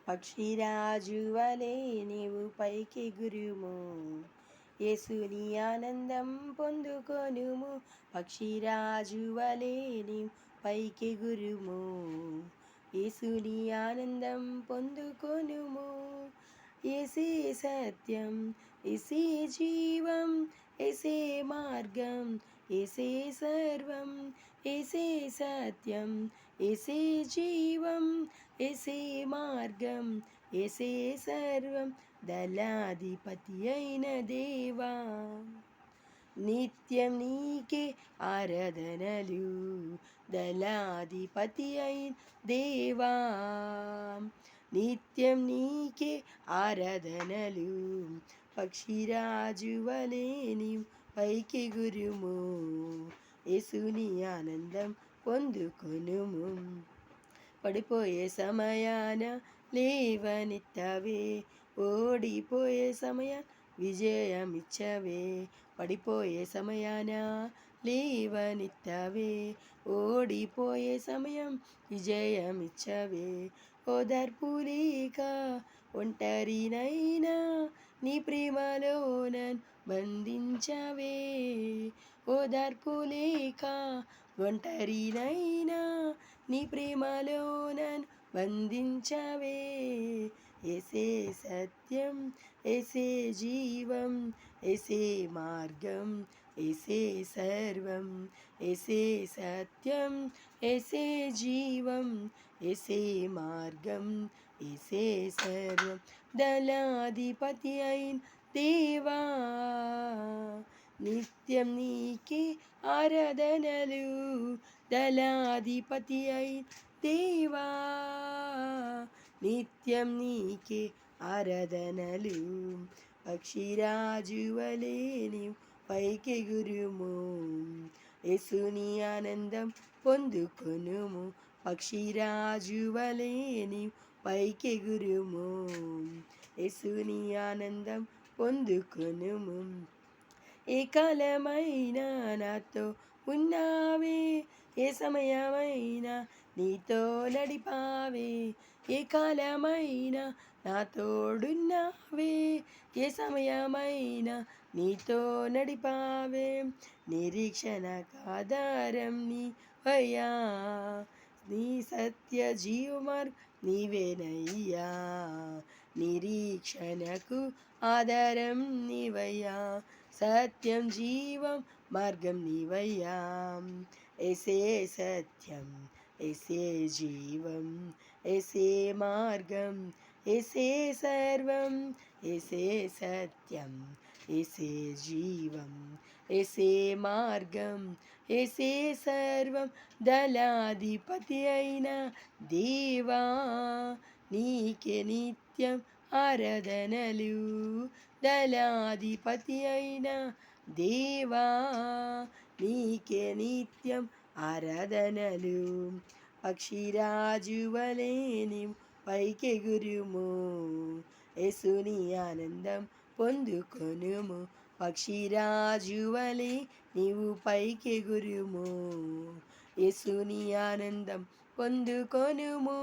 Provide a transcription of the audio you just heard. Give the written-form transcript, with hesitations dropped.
పక్షిరాజు వలె నీవు పైకెగురుము, యేసుని ఆనందం పొందుకొనుము. పక్షిరాజు వలె నీవు పైకెగురుము, యేసుని ఆనందం పొందుకొనుము. యేసే సత్యం, యేసే జీవం, యేసే మార్గం, యేసే సర్వం. యేసే సత్యం, యేసే జీవం, యేసే మార్గం, యేసే సర్వం. దళాధిపతి అయిన దేవా, నిత్యం నీకే ఆరాధనలు. దళాధిపతి అయిన దేవా, నిత్యం నీకే ఆరాధనలు. పక్షిరాజు వలె నీవు పైకెగురుము, యేసుని ఆనందం పొందుకొనుము. పడిపోయే సమయాన లేవనెత్తవే, ఓడిపోయే సమయాన విజయమిచ్చవే. పడిపోయే సమయాన లేవనెత్తవే, ఓడిపోయే సమయం విజయమిచ్చవే. ఓదార్పు లేక ఒంటరినైనా నీ ప్రేమలో నన్ను బంధించవే. ఓదార్పు లేక ఒంటరినైనా నీ ప్రేమలో నన్ను బంధించవే. యేసే సత్యం, యేసే జీవం, యేసే మార్గం, యేసే సర్వం. యేసే సత్యం, యేసే జీవం, యేసే మార్గం, యేసే సర్వం. దళాధిపతి అయిన దేవా, నిత్యం నీకే ఆరాధనలు. దళాధిపతి అయిన దేవా, నిత్యం నీకే ఆరాధనలు. పక్షిరాజు వలె నీవు పైకెగురుము, యేసుని ఆనందం పొందుకొనుము. పక్షిరాజు వలె నీవు పైకెగురుము, యేసుని ఆనందం పొందుకొనుము. ఏ కాలమైనా నాతో ఉన్నావే, ఏ సమయమైనా నీతో నడిపావే. ఏ కాలమైనా నా తోడున్నావే, ఏ సమయమైనా నీతో నడిపావే. నిరీక్షణకు ఆధారం నీవయ్యా, నీ సత్య జీవమార్గం నీవేనయ్యా. నిరీక్షణకు ఆధారం నీవయ్యా, సత్యం జీవం మార్గం నీవయ్యా. యేసే సత్యం, యేసే జీవం, యేసే మార్గం, యేసే సర్వం. యేసే సత్యం, యేసే జీవం, యేసే మార్గం, యేసే సర్వం. దళాధిపతి అయిన దేవా, నీకే నిత్యం ఆరాధనలు. దళాధిపతి అయిన దేవా, నీకే నిత్యం ఆరాధనలు. పక్షిరాజు వలె నీవు పైకెగురుము, యేసుని ఆనందం పొందుకొనుము. పక్షిరాజు వలె నీవు పైకెగురుము, యేసుని ఆనందం పొందుకొనుము.